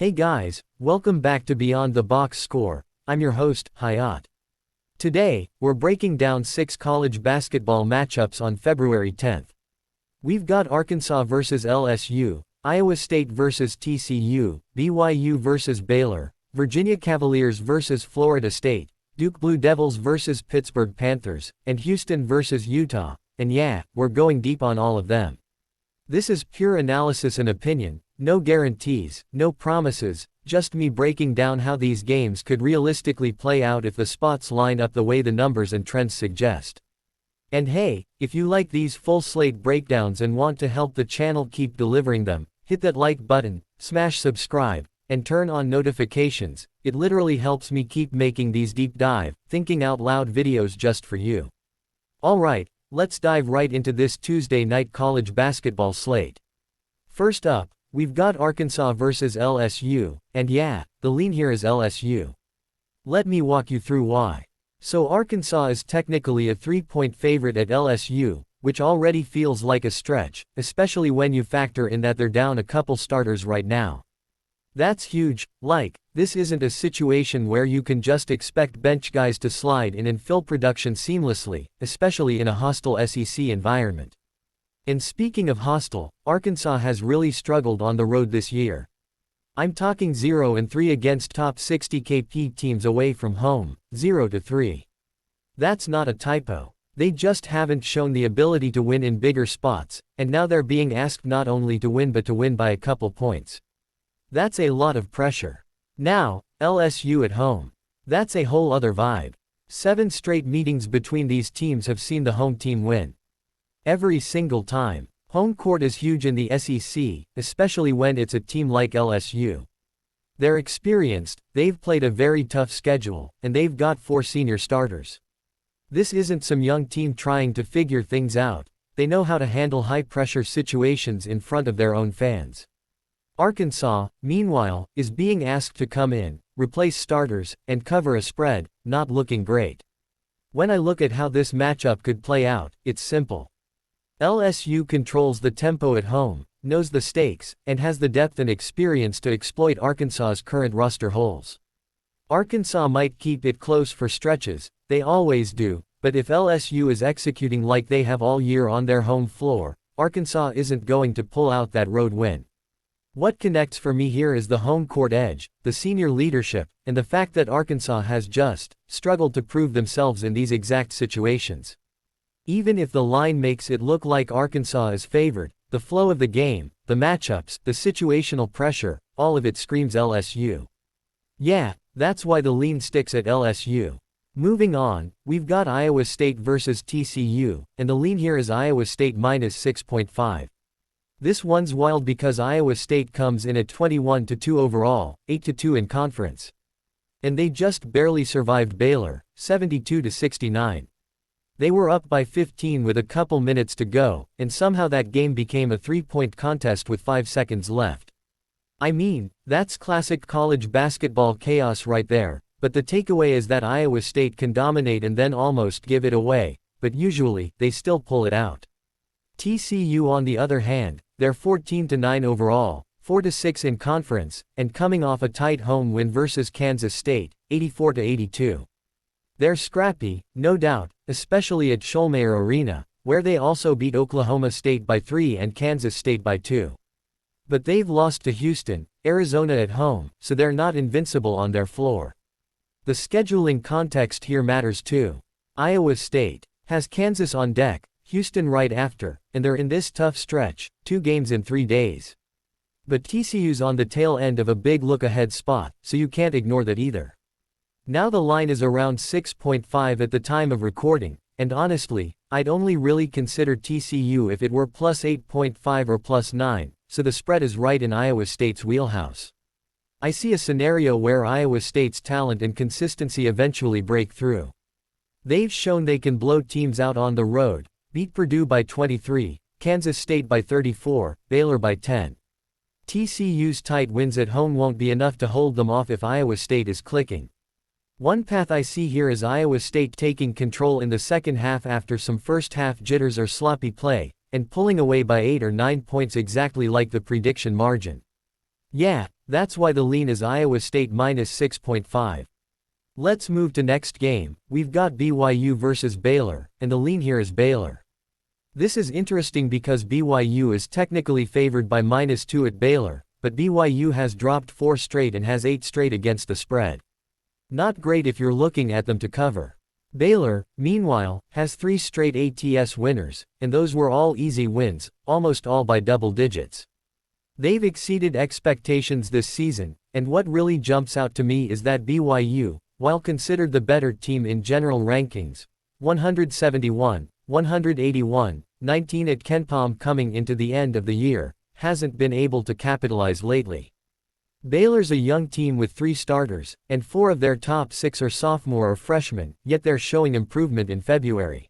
Hey guys, welcome back to Beyond the Box Score. I'm your host, Hayat. Today, we're breaking down 6 college basketball matchups on February 10th. We've got Arkansas vs LSU, Iowa State vs TCU, BYU vs Baylor, Virginia Cavaliers vs Florida State, Duke Blue Devils vs Pittsburgh Panthers, and Houston vs Utah, and yeah, we're going deep on all of them. This is pure analysis and opinion, no guarantees, no promises, just me breaking down how these games could realistically play out if the spots line up the way the numbers and trends suggest. And hey, if you like these full slate breakdowns and want to help the channel keep delivering them, hit that like button, smash subscribe, and turn on notifications. It literally helps me keep making these deep dive, thinking out loud videos just for you. Alright, let's dive right into this Tuesday night college basketball slate. First up, we've got Arkansas vs LSU, and yeah, the lean here is LSU. Let me walk you through why. So Arkansas is technically a 3-point favorite at LSU, which already feels like a stretch, especially when you factor in that they're down a couple starters right now. That's huge. This isn't a situation where you can just expect bench guys to slide in and fill production seamlessly, especially in a hostile SEC environment. And speaking of hostile, Arkansas has really struggled on the road this year. I'm talking 0-3 against top 60 KP teams away from home, 0-3. That's not a typo. They just haven't shown the ability to win in bigger spots, and now they're being asked not only to win but to win by a couple points. That's a lot of pressure. Now, LSU at home. That's a whole other vibe. 7 straight meetings between these teams have seen the home team win. Every single time. Home court is huge in the SEC, especially when it's a team like LSU. They're experienced, they've played a very tough schedule, and they've got 4 senior starters. This isn't some young team trying to figure things out. They know how to handle high-pressure situations in front of their own fans. Arkansas, meanwhile, is being asked to come in, replace starters, and cover a spread, not looking great. When I look at how this matchup could play out, it's simple. LSU controls the tempo at home, knows the stakes, and has the depth and experience to exploit Arkansas's current roster holes. Arkansas might keep it close for stretches, they always do, but if LSU is executing like they have all year on their home floor, Arkansas isn't going to pull out that road win. What connects for me here is the home court edge, the senior leadership, and the fact that Arkansas has just struggled to prove themselves in these exact situations. Even if the line makes it look like Arkansas is favored, the flow of the game, the matchups, the situational pressure, all of it screams LSU. Yeah, that's why the lean sticks at LSU. Moving on, we've got Iowa State vs TCU, and the lean here is Iowa State minus 6.5. This one's wild because Iowa State comes in at 21-2 overall, 8-2 in conference. And they just barely survived Baylor, 72-69. They were up by 15 with a couple minutes to go, and somehow that game became a 3-point contest with 5 seconds left. I mean, that's classic college basketball chaos right there, but the takeaway is that Iowa State can dominate and then almost give it away, but usually, they still pull it out. TCU on the other hand, they're 14-9 overall, 4-6 in conference, and coming off a tight home win versus Kansas State, 84-82. They're scrappy, no doubt, especially at Schollmayer Arena, where they also beat Oklahoma State by 3 and Kansas State by 2. But they've lost to Houston, Arizona at home, so they're not invincible on their floor. The scheduling context here matters too. Iowa State has Kansas on deck, Houston right after, and they're in this tough stretch, 2 games in 3 days. But TCU's on the tail end of a big look-ahead spot, so you can't ignore that either. Now the line is around 6.5 at the time of recording, and honestly, I'd only really consider TCU if it were plus 8.5 or plus 9, so the spread is right in Iowa State's wheelhouse. I see a scenario where Iowa State's talent and consistency eventually break through. They've shown they can blow teams out on the road, beat Purdue by 23, Kansas State by 34, Baylor by 10. TCU's tight wins at home won't be enough to hold them off if Iowa State is clicking. One path I see here is Iowa State taking control in the second half after some first-half jitters or sloppy play, and pulling away by 8 or 9 points exactly like the prediction margin. Yeah, That's why the lean is Iowa State minus 6.5. Let's move to next game. We've got BYU versus Baylor, and the lean here is Baylor. This is interesting because BYU is technically favored by -2 at Baylor, but BYU has dropped 4 straight and has 8 straight against the spread. Not great if you're looking at them to cover. Baylor, meanwhile, has 3 straight ATS winners, and those were all easy wins, almost all by double digits. They've exceeded expectations this season, and what really jumps out to me is that BYU, while considered the better team in general rankings, 171, 181, 19 at KenPom coming into the end of the year, hasn't been able to capitalize lately. Baylor's a young team with 3 starters, and 4 of their top 6 are sophomore or freshmen, yet they're showing improvement in February.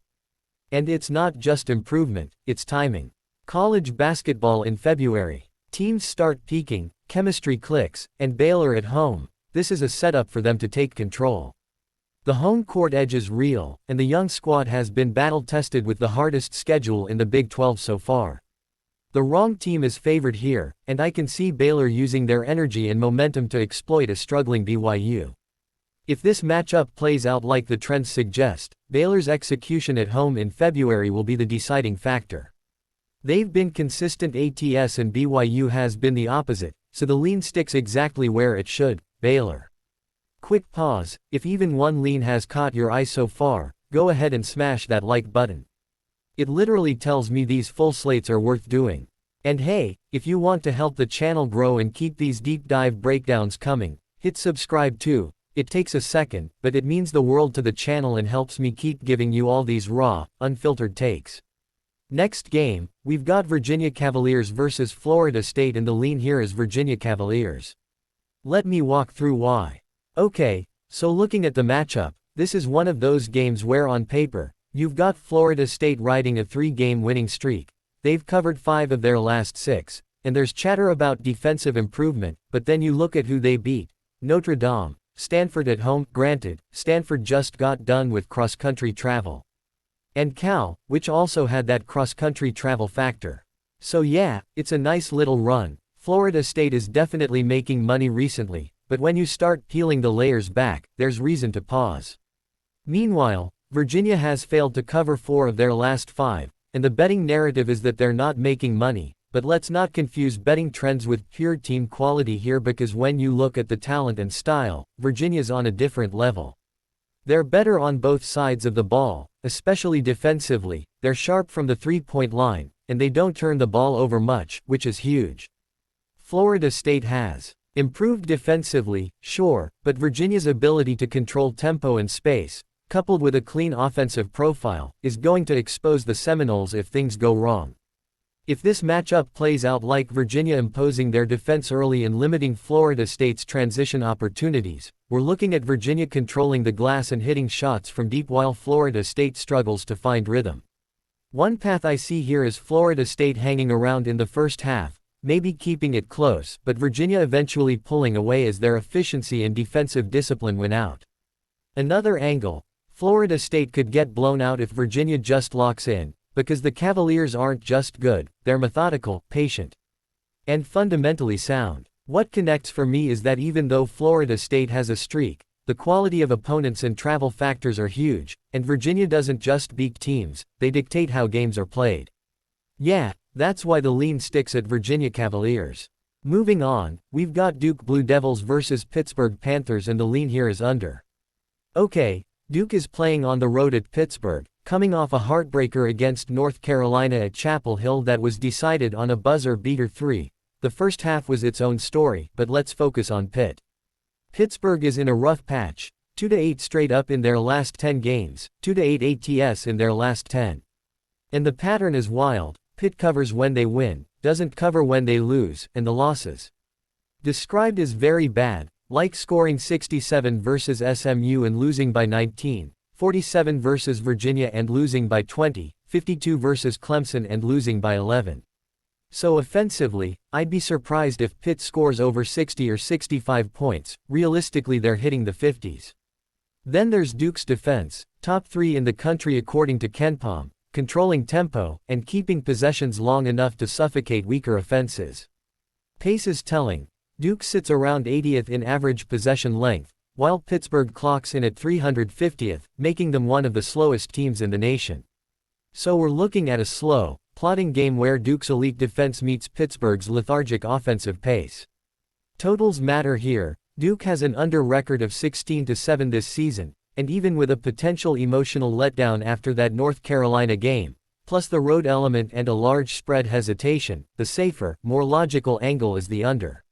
And it's not just improvement, it's timing. College basketball in February. Teams start peaking, chemistry clicks, and Baylor at home. This is a setup for them to take control. The home court edge is real, and the young squad has been battle-tested with the hardest schedule in the Big 12 so far. The wrong team is favored here, and I can see Baylor using their energy and momentum to exploit a struggling BYU. If this matchup plays out like the trends suggest, Baylor's execution at home in February will be the deciding factor. They've been consistent ATS and BYU has been the opposite, so the lean sticks exactly where it should, Baylor. Quick pause, if even one lean has caught your eye so far, go ahead and smash that like button. It literally tells me these full slates are worth doing. And hey, if you want to help the channel grow and keep these deep dive breakdowns coming, hit subscribe too. It takes a second, but it means the world to the channel and helps me keep giving you all these raw, unfiltered takes. Next game, we've got Virginia Cavaliers versus Florida State and the lean here is Virginia Cavaliers. Let me walk through why. Okay, so looking at the matchup, this is one of those games where on paper, you've got Florida State riding a 3-game winning streak. They've covered 5 of their last 6, and there's chatter about defensive improvement, but then you look at who they beat. Notre Dame, Stanford at home, granted, Stanford just got done with cross-country travel. And Cal, which also had that cross-country travel factor. So yeah, it's a nice little run. Florida State is definitely making money recently, but when you start peeling the layers back, there's reason to pause. Meanwhile, Virginia has failed to cover 4 of their last 5, and the betting narrative is that they're not making money, but let's not confuse betting trends with pure team quality here because when you look at the talent and style, Virginia's on a different level. They're better on both sides of the ball, especially defensively, they're sharp from the 3-point line, and they don't turn the ball over much, which is huge. Florida State has improved defensively, sure, but Virginia's ability to control tempo and space, coupled with a clean offensive profile, is going to expose the Seminoles if things go wrong. If this matchup plays out like Virginia imposing their defense early and limiting Florida State's transition opportunities, we're looking at Virginia controlling the glass and hitting shots from deep while Florida State struggles to find rhythm. One path I see here is Florida State hanging around in the first half, maybe keeping it close, but Virginia eventually pulling away as their efficiency and defensive discipline win out. Another angle, Florida State could get blown out if Virginia just locks in, because the Cavaliers aren't just good, they're methodical, patient, and fundamentally sound. What connects for me is that even though Florida State has a streak, the quality of opponents and travel factors are huge, and Virginia doesn't just beat teams, they dictate how games are played. Yeah, that's why the lean sticks at Virginia Cavaliers. Moving on, we've got Duke Blue Devils versus Pittsburgh Panthers and the lean here is under. Okay, Duke is playing on the road at Pittsburgh, coming off a heartbreaker against North Carolina at Chapel Hill that was decided on a buzzer-beater 3. The first half was its own story, but let's focus on Pitt. Pittsburgh is in a rough patch, 2-8 straight up in their last 10 games, 2-8 ATS in their last 10. And the pattern is wild, Pitt covers when they win, doesn't cover when they lose, and the losses described as very bad, like scoring 67 versus SMU and losing by 19, 47 versus Virginia and losing by 20, 52 versus Clemson and losing by 11. So offensively, I'd be surprised if Pitt scores over 60 or 65 points, realistically they're hitting the 50s. Then there's Duke's defense, top 3 in the country according to KenPom, controlling tempo, and keeping possessions long enough to suffocate weaker offenses. Pace is telling. Duke sits around 80th in average possession length, while Pittsburgh clocks in at 350th, making them one of the slowest teams in the nation. So we're looking at a slow, plodding game where Duke's elite defense meets Pittsburgh's lethargic offensive pace. Totals matter here. Duke has an under record of 16-7 this season, and even with a potential emotional letdown after that North Carolina game, plus the road element and a large spread hesitation, the safer, more logical angle is the under.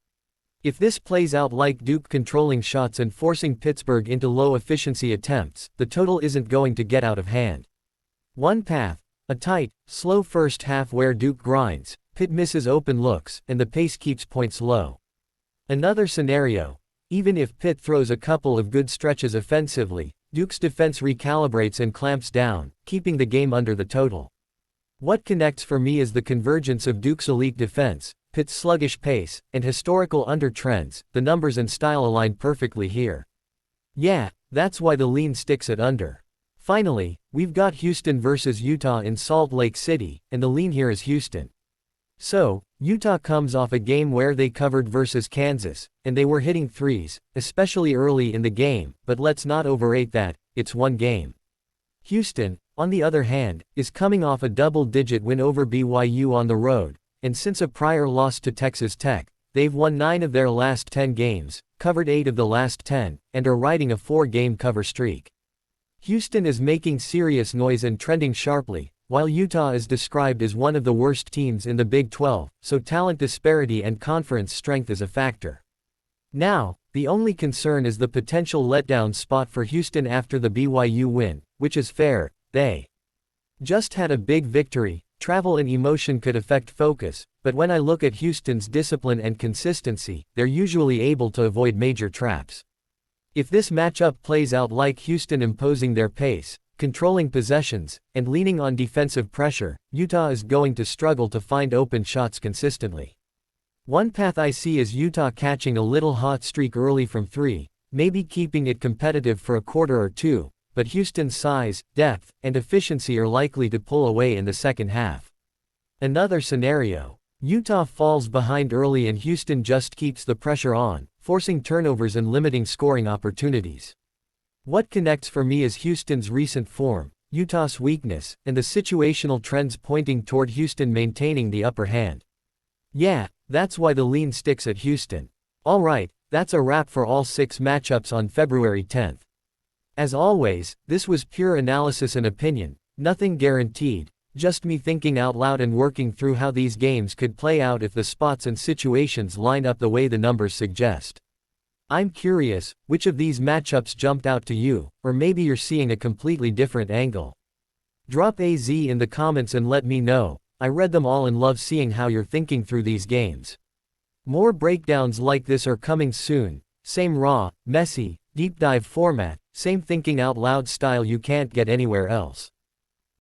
If this plays out like Duke controlling shots and forcing Pittsburgh into low-efficiency attempts, the total isn't going to get out of hand. One path: a tight, slow first half where Duke grinds, Pitt misses open looks, and the pace keeps points low. Another scenario: even if Pitt throws a couple of good stretches offensively, Duke's defense recalibrates and clamps down, keeping the game under the total. What connects for me is the convergence of Duke's elite defense, Pitt's sluggish pace, and historical under trends. The numbers and style align perfectly here. Yeah, that's why the lean sticks at under. Finally, we've got Houston versus Utah in Salt Lake City, and the lean here is Houston. So, Utah comes off a game where they covered versus Kansas, and they were hitting threes, especially early in the game, but let's not overrate that, it's one game. Houston, on the other hand, is coming off a double-digit win over BYU on the road, and since a prior loss to Texas Tech, they've won 9 of their last 10 games, covered 8 of the last 10, and are riding a 4-game cover streak. Houston is making serious noise and trending sharply, while Utah is described as one of the worst teams in the Big 12, so talent disparity and conference strength is a factor. Now, the only concern is the potential letdown spot for Houston after the BYU win, which is fair. They just had a big victory. Travel and emotion could affect focus, but when I look at Houston's discipline and consistency, they're usually able to avoid major traps. If this matchup plays out like Houston imposing their pace, controlling possessions, and leaning on defensive pressure, Utah is going to struggle to find open shots consistently. One path I see is Utah catching a little hot streak early from 3, maybe keeping it competitive for a quarter or two, but Houston's size, depth, and efficiency are likely to pull away in the second half. Another scenario: Utah falls behind early and Houston just keeps the pressure on, forcing turnovers and limiting scoring opportunities. What connects for me is Houston's recent form, Utah's weakness, and the situational trends pointing toward Houston maintaining the upper hand. Yeah, that's why the lean sticks at Houston. Alright, that's a wrap for all 6 matchups on February 10th. As always, this was pure analysis and opinion, nothing guaranteed, just me thinking out loud and working through how these games could play out if the spots and situations line up the way the numbers suggest. I'm curious, which of these matchups jumped out to you, or maybe you're seeing a completely different angle. Drop a Z in the comments and let me know. I read them all and love seeing how you're thinking through these games. More breakdowns like this are coming soon, same raw, messy, deep dive format, same thinking out loud style you can't get anywhere else.